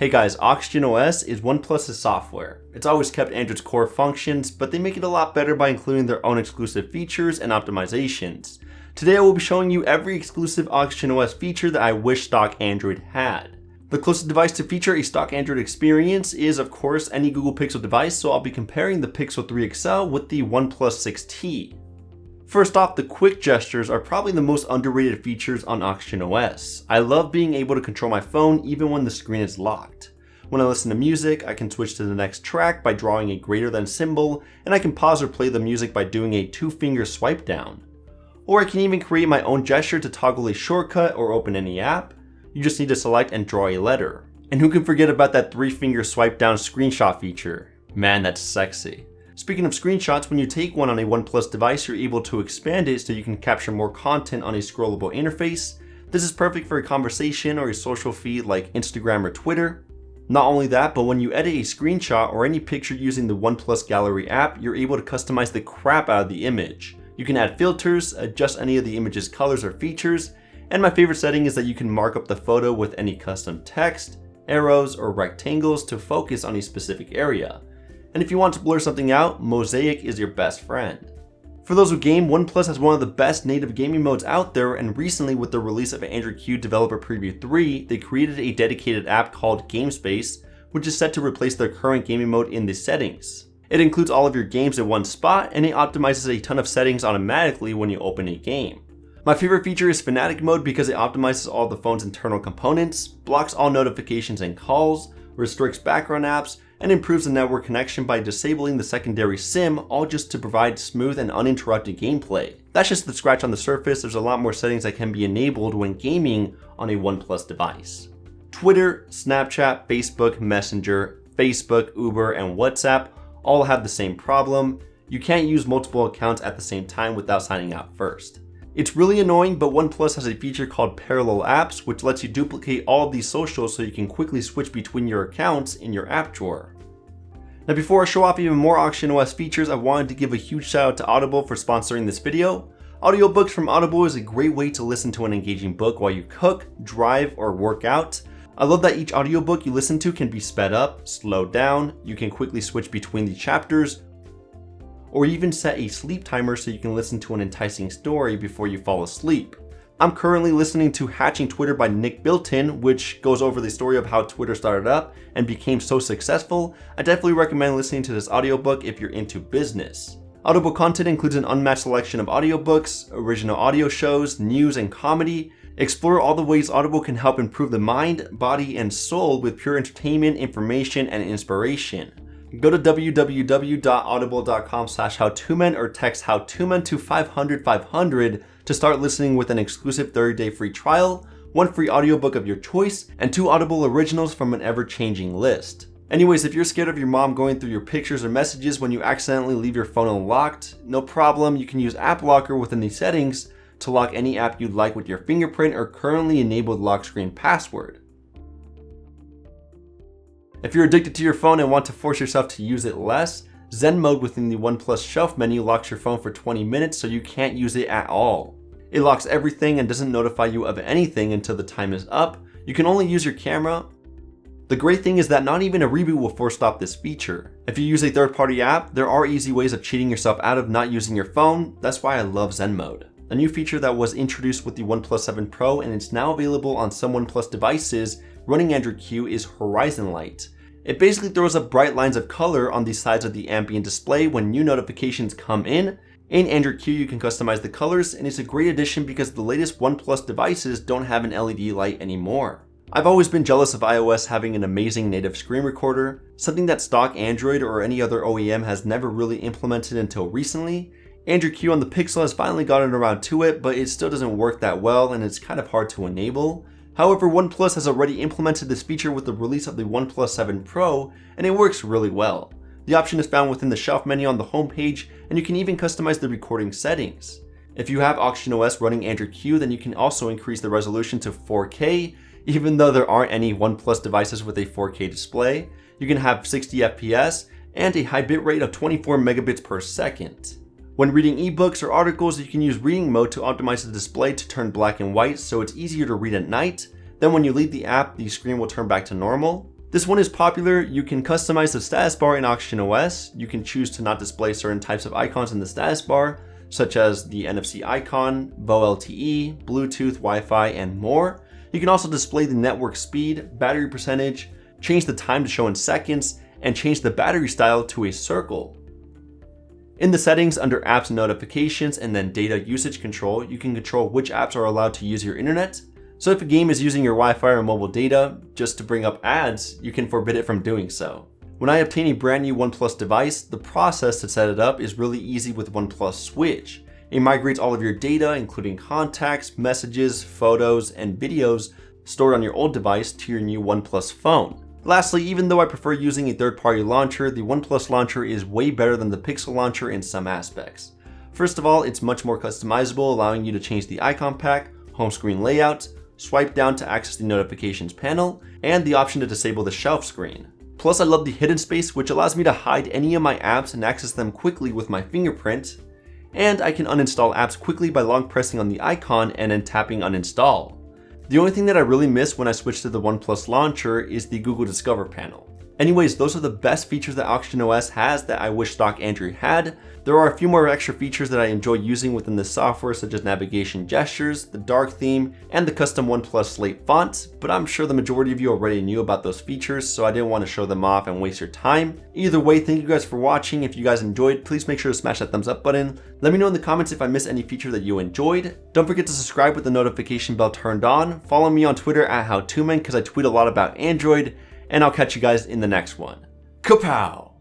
Hey guys, OxygenOS is OnePlus's software. It's always kept Android's core functions, but they make it a lot better by including their own exclusive features and optimizations. Today I will be showing you every exclusive OxygenOS feature that I wish stock Android had. The closest device to feature a stock Android experience is of course any Google Pixel device, so I'll be comparing the Pixel 3 XL with the OnePlus 6T. First off, the quick gestures are probably the most underrated features on OxygenOS. I love being able to control my phone even when the screen is locked. When I listen to music, I can switch to the next track by drawing a greater than symbol, and I can pause or play the music by doing a 2-finger swipe down. Or I can even create my own gesture to toggle a shortcut or open any app. You just need to select and draw a letter. And who can forget about that 3-finger swipe down screenshot feature? Man, that's sexy. Speaking of screenshots, when you take one on a OnePlus device, you're able to expand it so you can capture more content on a scrollable interface. This is perfect for a conversation or a social feed like Instagram or Twitter. Not only that, but when you edit a screenshot or any picture using the OnePlus Gallery app, you're able to customize the crap out of the image. You can add filters, adjust any of the image's colors or features, and my favorite setting is that you can mark up the photo with any custom text, arrows, or rectangles to focus on a specific area. And if you want to blur something out, Mosaic is your best friend. For those who game, OnePlus has one of the best native gaming modes out there, and recently with the release of Android Q Developer Preview 3, they created a dedicated app called GameSpace, which is set to replace their current gaming mode in the settings. It includes all of your games in one spot, and it optimizes a ton of settings automatically when you open a game. My favorite feature is Fanatic mode because it optimizes all the phone's internal components, blocks all notifications and calls, restricts background apps, and improves the network connection by disabling the secondary SIM, all just to provide smooth and uninterrupted gameplay. That's just the scratch on the surface. There's a lot more settings that can be enabled when gaming on a OnePlus device. Twitter, Snapchat, Facebook, Messenger, Facebook, Uber, and WhatsApp all have the same problem. You can't use multiple accounts at the same time without signing out first. It's really annoying, but OnePlus has a feature called Parallel Apps, which lets you duplicate all of these socials so you can quickly switch between your accounts in your app drawer. Now before I show off even more OxygenOS features, I wanted to give a huge shout out to Audible for sponsoring this video. Audiobooks from Audible is a great way to listen to an engaging book while you cook, drive, or work out. I love that each audiobook you listen to can be sped up, slowed down, you can quickly switch between the chapters, or even set a sleep timer so you can listen to an enticing story before you fall asleep. I'm currently listening to Hatching Twitter by Nick Bilton, which goes over the story of how Twitter started up and became so successful. I definitely recommend listening to this audiobook if you're into business. Audible content includes an unmatched selection of audiobooks, original audio shows, news, and comedy. Explore all the ways Audible can help improve the mind, body, and soul with pure entertainment, information, and inspiration. Go to www.audible.com/HowToMen or text HowToMen to 500 to start listening with an exclusive 30-day free trial, 1 free audiobook of your choice, and 2 Audible originals from an ever-changing list. Anyways, if you're scared of your mom going through your pictures or messages when you accidentally leave your phone unlocked, no problem, you can use App Locker within the settings to lock any app you'd like with your fingerprint or currently enabled lock screen password. If you're addicted to your phone and want to force yourself to use it less, Zen mode within the OnePlus shelf menu locks your phone for 20 minutes so you can't use it at all. It locks everything and doesn't notify you of anything until the time is up. You can only use your camera. The great thing is that not even a reboot will force stop this feature. If you use a third-party app, there are easy ways of cheating yourself out of not using your phone. That's why I love Zen mode. A new feature that was introduced with the OnePlus 7 Pro and it's now available on some OnePlus devices running Android Q is Horizon Light. It basically throws up bright lines of color on the sides of the ambient display when new notifications come in. In Android Q you can customize the colors, and it's a great addition because the latest OnePlus devices don't have an LED light anymore. I've always been jealous of iOS having an amazing native screen recorder, something that stock Android or any other OEM has never really implemented until recently. Android Q on the Pixel has finally gotten around to it, but it still doesn't work that well and it's kind of hard to enable. However, OnePlus has already implemented this feature with the release of the OnePlus 7 Pro, and it works really well. The option is found within the shelf menu on the home page, and you can even customize the recording settings. If you have OxygenOS running Android Q, then you can also increase the resolution to 4K, even though there aren't any OnePlus devices with a 4K display. You can have 60 FPS and a high bitrate of 24 megabits per second. When reading ebooks or articles, you can use reading mode to optimize the display to turn black and white so it's easier to read at night. Then when you leave the app, the screen will turn back to normal. This one is popular. You can customize the status bar in OxygenOS. You can choose to not display certain types of icons in the status bar, such as the NFC icon, VoLTE, Bluetooth, Wi-Fi, and more. You can also display the network speed, battery percentage, change the time to show in seconds, and change the battery style to a circle. In the settings under apps and notifications and then data usage control, you can control which apps are allowed to use your internet. So if a game is using your Wi-Fi or mobile data just to bring up ads, you can forbid it from doing so. When I obtain a brand new ONEPLUS device, the process to set it up is really easy with ONEPLUS Switch. It migrates all of your data, including contacts, messages, photos, and videos stored on your old device to your new ONEPLUS phone. Lastly, even though I prefer using a third-party launcher, the ONEPLUS launcher is way better than the Pixel launcher in some aspects. First of all, it's much more customizable, allowing you to change the icon pack, home screen layout, swipe down to access the notifications panel, and the option to disable the shelf screen. Plus, I love the hidden space, which allows me to hide any of my apps and access them quickly with my fingerprint. And I can uninstall apps quickly by long pressing on the icon and then tapping uninstall. The only thing that I really miss when I switch to the ONEPLUS launcher is the Google Discover panel. Anyways, those are the best features that OxygenOS has that I wish stock Android had. There are a few more extra features that I enjoy using within the software, such as navigation gestures, the dark theme, and the custom ONEPLUS Slate font, but I'm sure the majority of you already knew about those features, so I didn't want to show them off and waste your time. Either way, thank you guys for watching. If you guys enjoyed, please make sure to smash that thumbs up button. Let me know in the comments if I missed any feature that you enjoyed. Don't forget to subscribe with the notification bell turned on. Follow me on Twitter at HowToMen because I tweet a lot about Android, and I'll catch you guys in the next one. Kapow!